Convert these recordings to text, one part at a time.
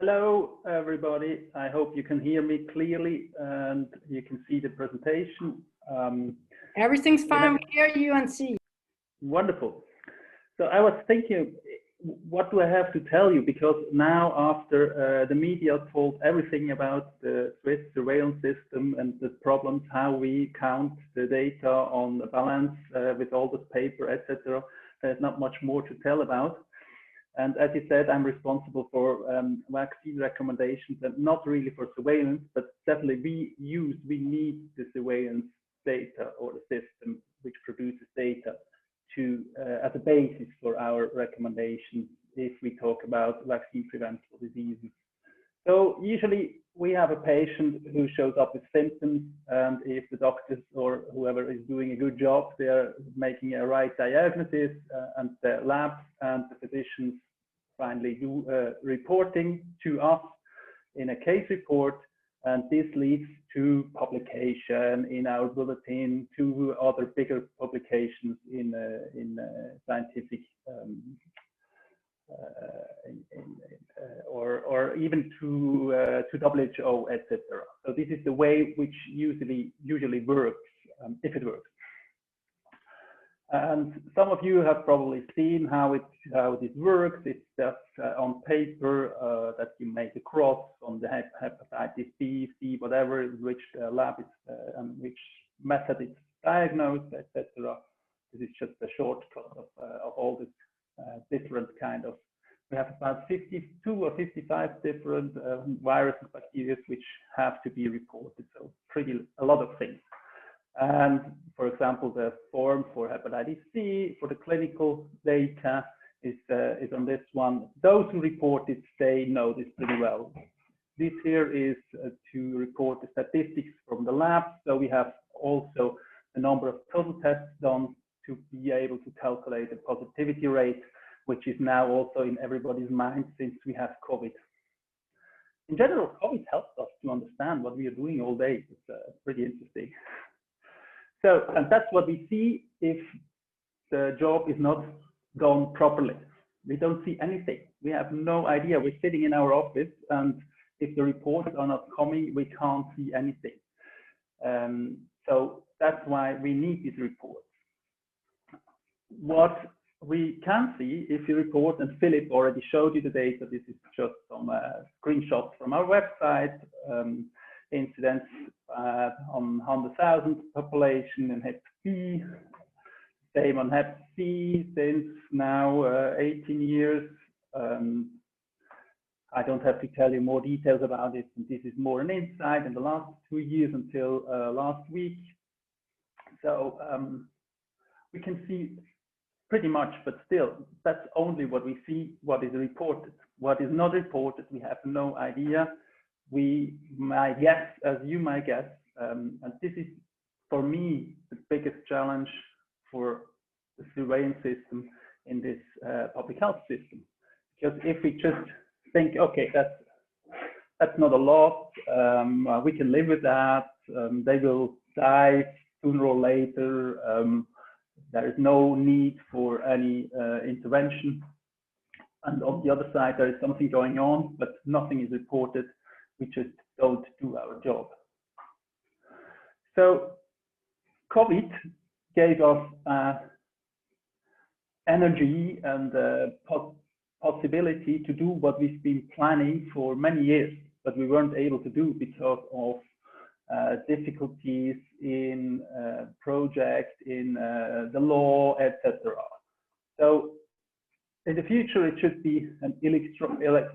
Hello, everybody. I hope you can hear me clearly and you can see the presentation. Everything's fine. We hear you and see. Wonderful. So I was thinking, what do I have to tell you? Because now after the media told everything about the Swiss surveillance system and the problems, how we count the data on the balance with all this paper, etc., there's not much more to tell about. And as you said, I'm responsible for vaccine recommendations and not really for surveillance, but definitely we need the surveillance data or the system which produces data to as a basis for our recommendations if we talk about vaccine preventable diseases. So usually we have a patient who shows up with symptoms, and if the doctors or whoever is doing a good job, they're making a right diagnosis, and the labs and the physicians finally do reporting to us in a case report, and this leads to publication in our bulletin, to other bigger publications in scientific or even to WHO, etc. So this is the way which usually works, if it works. And some of you have probably seen how this works. It's just on paper that you make a cross on the hepatitis B, C, whatever, which lab is and which method it's diagnosed, etc. This is just a shortcut of all this different kind of. We have about 52 or 55 different viruses, bacteria, which have to be reported. So a lot of things. And for example, the form for hepatitis C for the clinical data is on this one. Those who report it, they know this pretty well. This here is to report the statistics from the lab. So we have also the number of total tests done to be able to calculate the positivity rate, which is now also in everybody's mind since we have COVID. In general, COVID helps us to understand what we are doing all day. It's pretty interesting. So, and that's what we see if the job is not done properly. We don't see anything. We have no idea. We're sitting in our office, and if the reports are not coming, we can't see anything. So that's why we need these reports. What we can see if you report, and Philip already showed you the data, this is just some screenshots from our website, incidents on 100,000 population in Hep B, same on Hep C since now 18 years. I don't have to tell you more details about it. This is more an insight in the last 2 years until last week. So we can see pretty much, but still, that's only what we see, what is reported. What is not reported, we have no idea. We might guess, as you might guess, and this is, for me, the biggest challenge for the surveillance system in this public health system. Because if we just think, okay, that's not a lot, we can live with that, they will die sooner or later, there is no need for any intervention. And on the other side, there is something going on, but nothing is reported. We just don't do our job. So COVID gave us energy and possibility to do what we've been planning for many years, but we weren't able to do because of difficulties in project, in the law, etc. So in the future, it should be an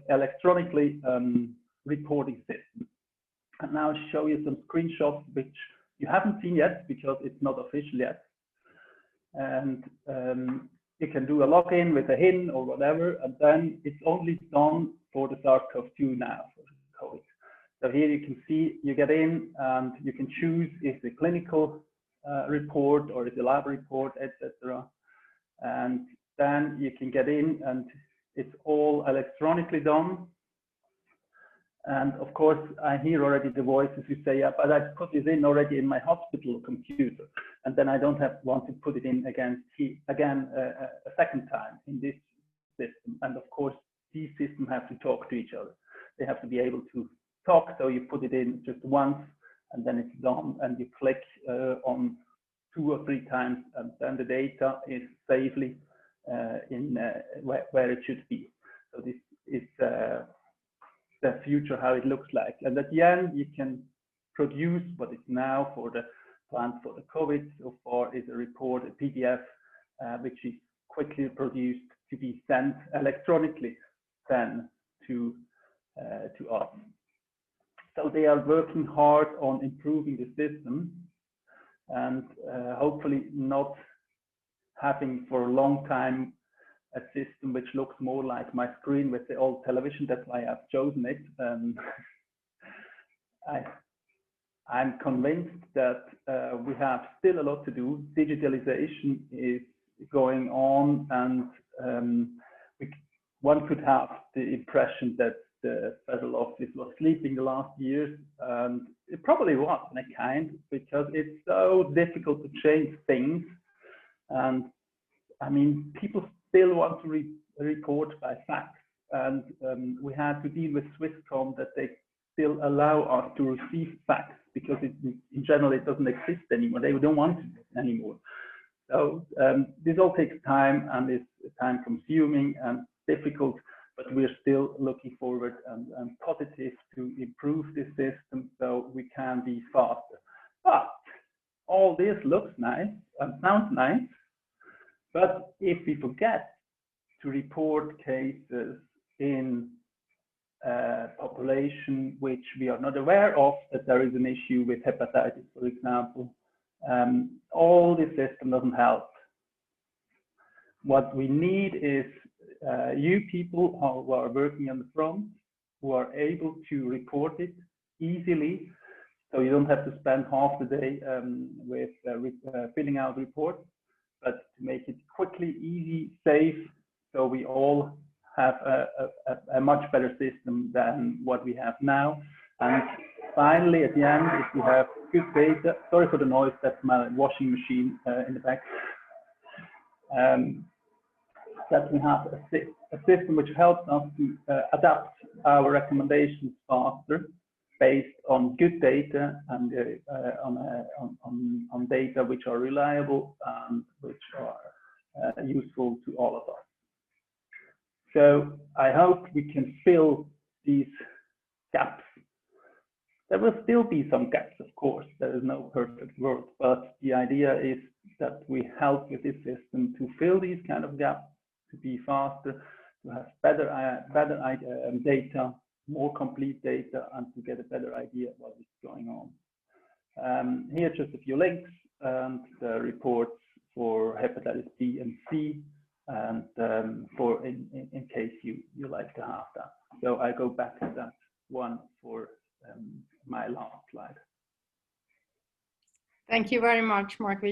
electronically reporting system. And now I'll show you some screenshots which you haven't seen yet because it's not official yet. And you can do a login with a HIN or whatever, and then it's only done for the SARS-CoV-2 now, for COVID. So here you can see, you get in and you can choose if the clinical report or if the lab report, etc. And then you can get in and it's all electronically done. And of course, I hear already the voices who say, yeah, but I put this in already in my hospital computer, and then I don't want to put it in again a second time in this system. And of course, these systems have to talk to each other. they have to be able to talk. So you put it in just once, and then it's done, and you click on 2 or 3 times, and then the data is safely in where it should be. So this is the future, how it looks like. And at the end, you can produce what is now for the plans for the COVID so far is a report, a PDF, which is quickly produced to be sent electronically then to us. So they are working hard on improving the system, and hopefully not having for a long time a system which looks more like my screen with the old television. That's why I've chosen it. I'm convinced that we have still a lot to do. Digitalization is going on, and one could have the impression that the federal office was sleeping the last years, and it probably was in a kind, because it's so difficult to change things. And I mean, people still want to report by fax, and we had to deal with Swisscom that they still allow us to receive fax, because in general it doesn't exist anymore. They don't want it anymore. So this all takes time, and it's time consuming and difficult, but we're still looking forward and positive to improve this system so we can be faster. But all this looks nice and sounds nice, but if we forget to report cases in a population which we are not aware of, that there is an issue with hepatitis, for example, all the system doesn't help. What we need is you people who are working on the front, who are able to report it easily, so you don't have to spend half the day with filling out reports, but to make it quickly, easy, safe, so we all have a much better system than what we have now. And finally, at the end, if we have good data, sorry for the noise, that's my washing machine in the back, that we have a system which helps us to adapt our recommendations faster based on good data and on data which are reliable and which are useful to all of us. So I hope we can fill these gaps. There will still be some gaps, of course. There is no perfect world, but the idea is that we help with this system to fill these kind of gaps, to be faster, to have better data, more complete data, and to get a better idea of what is going on. Here just a few links and the reports for hepatitis B and C, and for in case you like to have that. So I go back to that one for my last slide. Thank you very much, Mark.